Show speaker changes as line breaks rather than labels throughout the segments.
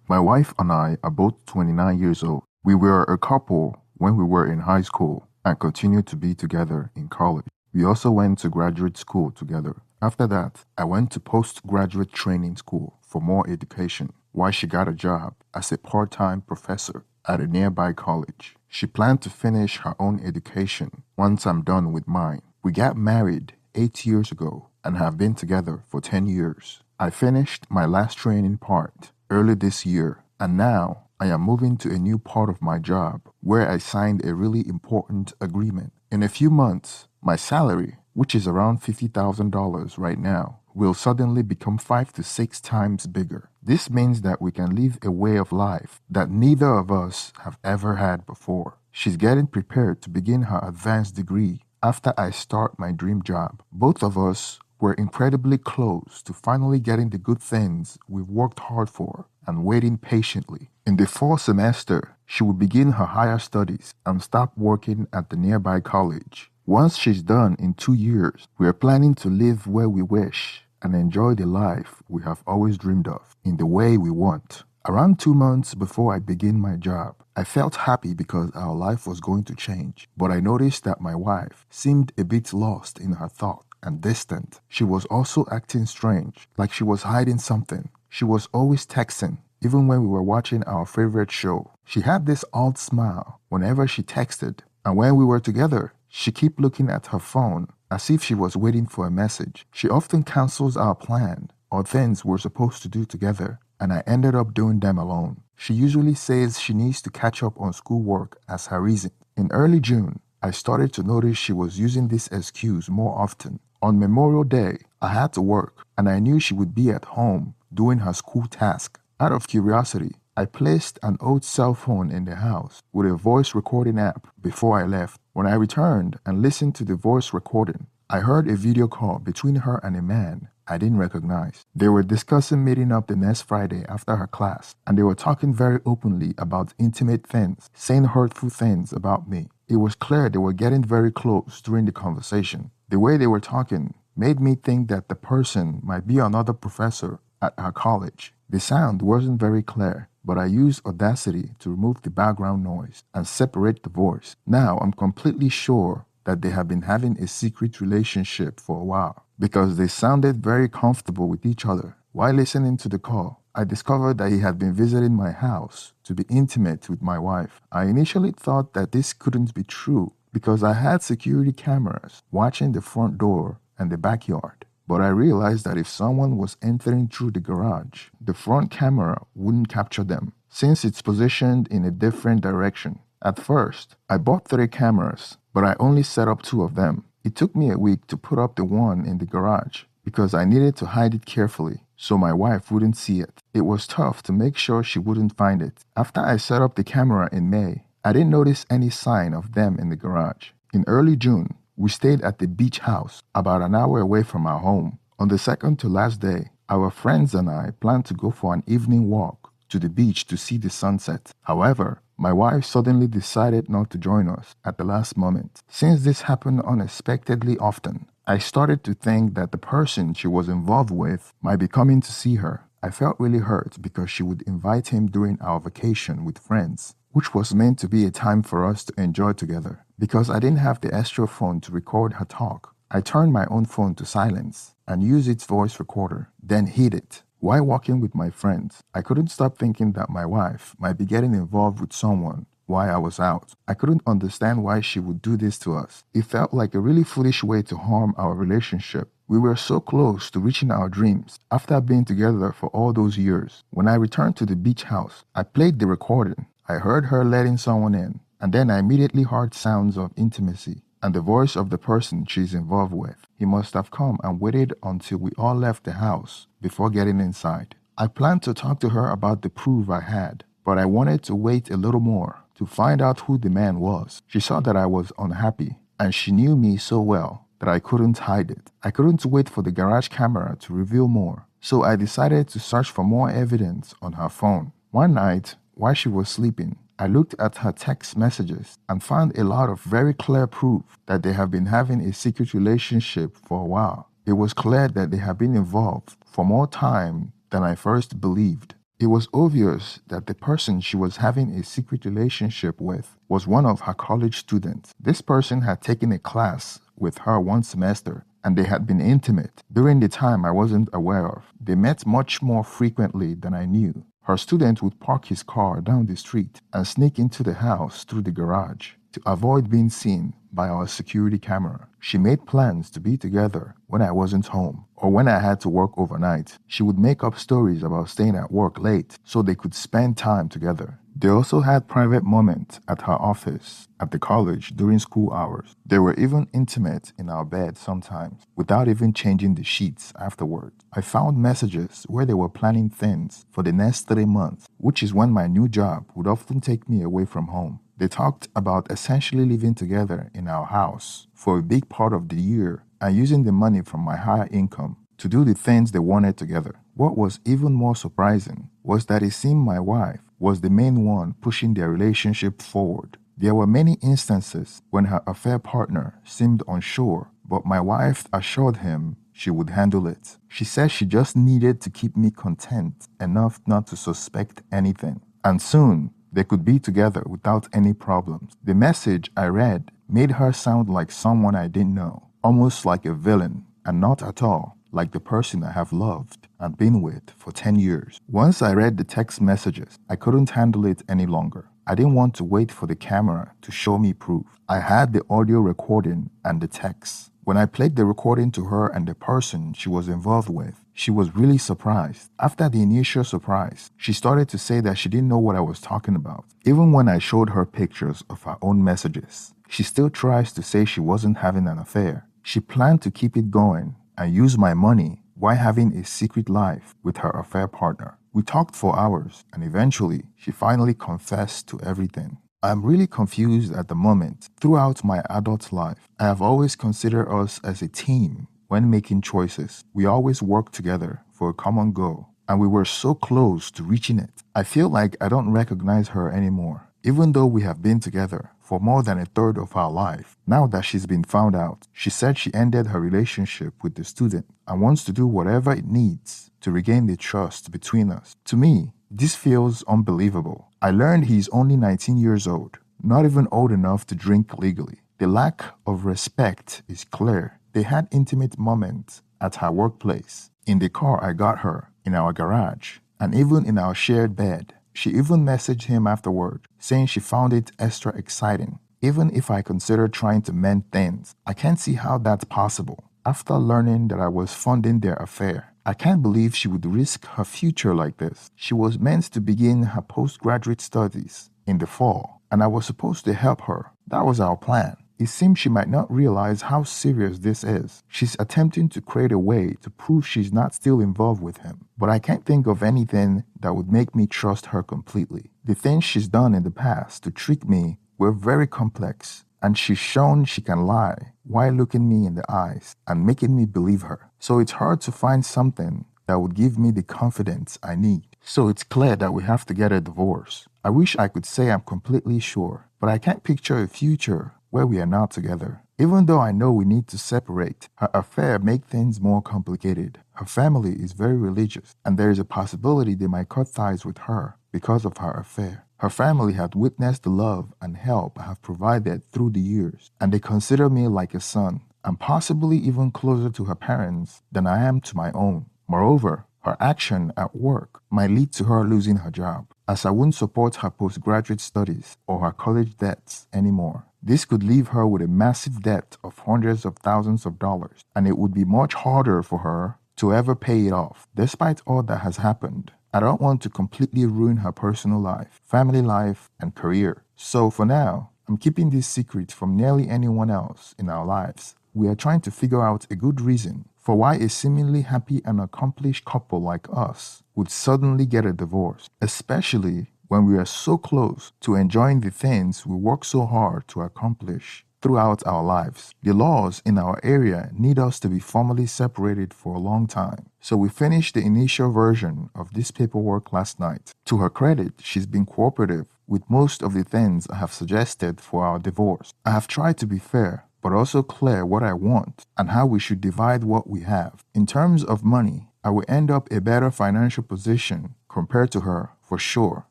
My wife and I are both 29 years old. We were a couple when we were in high school and continued to be together in college. We also went to graduate school together. After that, I went to postgraduate training school for more education while she got a job as a part-time professor at a nearby college. She planned to finish her own education once I'm done with mine. We got married 8 years ago and have been together for 10 years. I finished my last training part early this year, and now I am moving to a new part of my job where I signed a really important agreement. In a few months, my salary, which is around $50,000 right now, will suddenly become 5 to 6 times bigger. This means that we can live a way of life that neither of us have ever had before. She's getting prepared to begin her advanced degree after I start my dream job. Both of us were incredibly close to finally getting the good things we've worked hard for and waiting patiently. In the fall semester, she will begin her higher studies and start working at the nearby college. Once she's done in 2 years, we are planning to live where we wish and enjoy the life we have always dreamed of in the way we want. Around 2 months before I begin my job, I felt happy because our life was going to change, but I noticed that my wife seemed a bit lost in her thought and distant. She was also acting strange, like she was hiding something. She was always texting, even when we were watching our favorite show. She had this odd smile whenever she texted, and when we were together, she kept looking at her phone as if she was waiting for a message. She often cancels our plan or things we're supposed to do together, and I ended up doing them alone. She usually says she needs to catch up on schoolwork as her reason. In early June, I started to notice she was using this excuse more often. On Memorial Day, I had to work, and I knew she would be at home doing her school task. Out of curiosity, I placed an old cell phone in the house with a voice recording app before I left. When I returned and listened to the voice recording, I heard a video call between her and a man I didn't recognize. They were discussing meeting up the next Friday after her class, and they were talking very openly about intimate things, saying hurtful things about me. It was clear they were getting very close during the conversation. The way they were talking made me think that the person might be another professor at our college. The sound wasn't very clear, but I used Audacity to remove the background noise and separate the voice. Now I'm completely sure that they have been having a secret relationship for a while because they sounded very comfortable with each other. While listening to the call, I discovered that he had been visiting my house to be intimate with my wife. I initially thought that this couldn't be true because I had security cameras watching the front door and the backyard. But I realized that if someone was entering through the garage, the front camera wouldn't capture them since it's positioned in a different direction. At first, I bought 3 cameras, but I only set up 2 of them. It took me a week to put up the one in the garage because I needed to hide it carefully so my wife wouldn't see it. It was tough to make sure she wouldn't find it. After I set up the camera in May, I didn't notice any sign of them in the garage. In early June, we stayed at the beach house about an hour away from our home. On the second to last day, our friends and I planned to go for an evening walk to the beach to see the sunset. However, my wife suddenly decided not to join us at the last moment. Since this happened unexpectedly often, I started to think that the person she was involved with might be coming to see her. I felt really hurt because she would invite him during our vacation with friends, which was meant to be a time for us to enjoy together. Because I didn't have the extra phone to record her talk, I turned my own phone to silence and used its voice recorder, then hid it. While walking with my friends, I couldn't stop thinking that my wife might be getting involved with someone while I was out. I couldn't understand why she would do this to us. It felt like a really foolish way to harm our relationship. We were so close to reaching our dreams after being together for all those years. When I returned to the beach house, I played the recording. I heard her letting someone in, and then I immediately heard sounds of intimacy and the voice of the person she's involved with. He must have come and waited until we all left the house before getting inside. I planned to talk to her about the proof I had, but I wanted to wait a little more to find out who the man was. She saw that I was unhappy, and she knew me so well that I couldn't hide it. I couldn't wait for the garage camera to reveal more, so I decided to search for more evidence on her phone. One night, while she was sleeping, I looked at her text messages and found a lot of very clear proof that they have been having a secret relationship for a while. It was clear that they have been involved for more time than I first believed. It was obvious that the person she was having a secret relationship with was one of her college students. This person had taken a class with her one semester, and they had been intimate during the time I wasn't aware of. They met much more frequently than I knew. Her student would park his car down the street and sneak into the house through the garage to avoid being seen by our security camera. She made plans to be together when I wasn't home or when I had to work overnight. She would make up stories about staying at work late so they could spend time together. They also had private moments at her office at the college during school hours. They were even intimate in our bed sometimes without even changing the sheets afterward. I found messages where they were planning things for the next 3 months, which is when my new job would often take me away from home. They talked about essentially living together in our house for a big part of the year and using the money from my higher income to do the things they wanted together. What was even more surprising was that it seemed my wife was the main one pushing their relationship forward. There were many instances when her affair partner seemed unsure, but my wife assured him she would handle it. She said she just needed to keep me content enough not to suspect anything. And soon, they could be together without any problems. The message I read made her sound like someone I didn't know, almost like a villain, and not at all like the person I have loved and been with for 10 years. Once I read the text messages, I couldn't handle it any longer. I didn't want to wait for the camera to show me proof. I had the audio recording and the text. When I played the recording to her and the person she was involved with, she was really surprised. After the initial surprise, she started to say that she didn't know what I was talking about. Even when I showed her pictures of her own messages, she still tries to say she wasn't having an affair. She planned to keep it going and use my money while having a secret life with her affair partner. We talked for hours, and eventually, she finally confessed to everything. I'm really confused at the moment. Throughout my adult life, I have always considered us as a team when making choices. We always worked together for a common goal, and we were so close to reaching it. I feel like I don't recognize her anymore, even though we have been together for more than a third of our life. Now that she's been found out, she said she ended her relationship with the student and wants to do whatever it needs to regain the trust between us. To me, this feels unbelievable. I learned he's only 19 years old, not even old enough to drink legally. The lack of respect is clear. They had intimate moments at her workplace, in the car I got her, in our garage, and even in our shared bed. She even messaged him afterward, saying she found it extra exciting. Even if I consider trying to mend things, I can't see how that's possible. After learning that I was funding their affair, I can't believe she would risk her future like this. She was meant to begin her postgraduate studies in the fall, and I was supposed to help her. That was our plan. It seems she might not realize how serious this is. She's attempting to create a way to prove she's not still involved with him. But I can't think of anything that would make me trust her completely. The things she's done in the past to trick me were very complex, and she's shown she can lie while looking me in the eyes and making me believe her. So it's hard to find something that would give me the confidence I need. So it's clear that we have to get a divorce. I wish I could say I'm completely sure, but I can't picture a future where we are not together. Even though I know we need to separate, her affair makes things more complicated. Her family is very religious, and there is a possibility they might cut ties with her because of her affair. Her family had witnessed the love and help I have provided through the years, and they consider me like a son, and possibly even closer to her parents than I am to my own. Moreover, her action at work might lead to her losing her job, as I wouldn't support her postgraduate studies or her college debts anymore. This could leave her with a massive debt of hundreds of thousands of dollars, and it would be much harder for her to ever pay it off. Despite all that has happened, I don't want to completely ruin her personal life, family life, and career. So for now, I'm keeping this secret from nearly anyone else in our lives. We are trying to figure out a good reason for why a seemingly happy and accomplished couple like us would suddenly get a divorce, especially when we are so close to enjoying the things we work so hard to accomplish throughout our lives. The laws in our area need us to be formally separated for a long time. So we finished the initial version of this paperwork last night. To her credit, she's been cooperative with most of the things I have suggested for our divorce. I have tried to be fair, but also clear what I want and how we should divide what we have. In terms of money, I will end up a better financial position compared to her, for sure.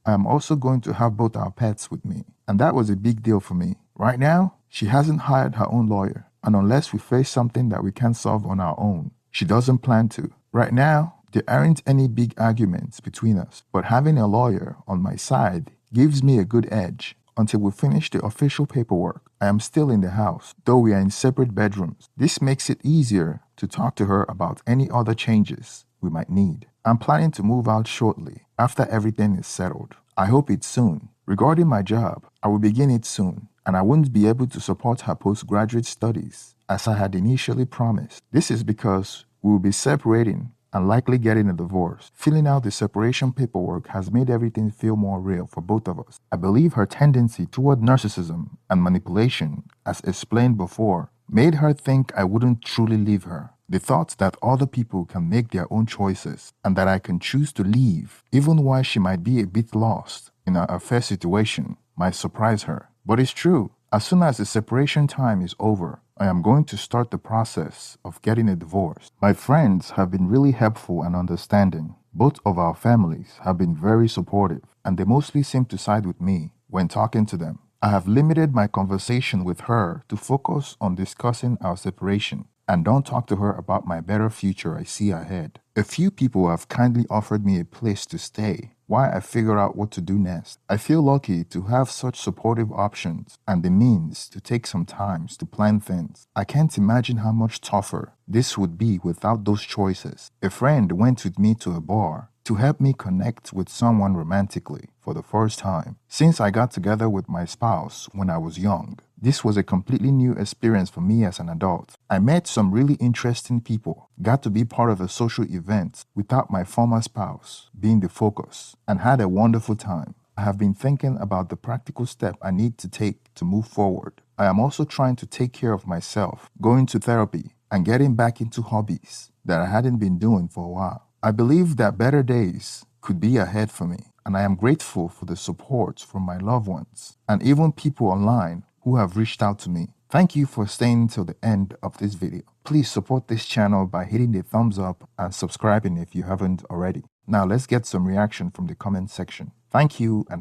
I am also going to have both our pets with me, and that was a big deal for me. Right now, she hasn't hired her own lawyer, and unless we face something that we can't solve on our own, she doesn't plan to. Right now, there aren't any big arguments between us, but having a lawyer on my side gives me a good edge. Until we finish the official paperwork, I am still in the house, though we are in separate bedrooms. This makes it easier to talk to her about any other changes we might need. I'm planning to move out shortly after everything is settled. I hope it's soon. Regarding my job, I will begin it soon, and I won't be able to support her postgraduate studies as I had initially promised. This is because we will be separating and likely getting a divorce. Filling out the separation paperwork has made everything feel more real for both of us. I believe her tendency toward narcissism and manipulation, as explained before, made her think I wouldn't truly leave her. The thought that other people can make their own choices and that I can choose to leave, even while she might be a bit lost in our affair situation, might surprise her. But it's true. As soon as the separation time is over, I am going to start the process of getting a divorce. My friends have been really helpful and understanding. Both of our families have been very supportive, and they mostly seem to side with me when talking to them. I have limited my conversation with her to focus on discussing our separation and don't talk to her about my better future I see ahead. A few people have kindly offered me a place to stay while I figure out what to do next. I feel lucky to have such supportive options and the means to take some time to plan things. I can't imagine how much tougher this would be without those choices. A friend went with me to a bar to help me connect with someone romantically for the first time since I got together with my spouse when I was young. This was a completely new experience for me as an adult. I met some really interesting people, got to be part of a social event without my former spouse being the focus, and had a wonderful time. I have been thinking about the practical step I need to take to move forward. I am also trying to take care of myself, going to therapy, and getting back into hobbies that I hadn't been doing for a while. I believe that better days could be ahead for me, and I am grateful for the support from my loved ones and even people online who have reached out to me. Thank you for staying till the end of this video. Please support this channel by hitting the thumbs up and subscribing if you haven't already. Now let's get some reaction from the comment section. Thank you and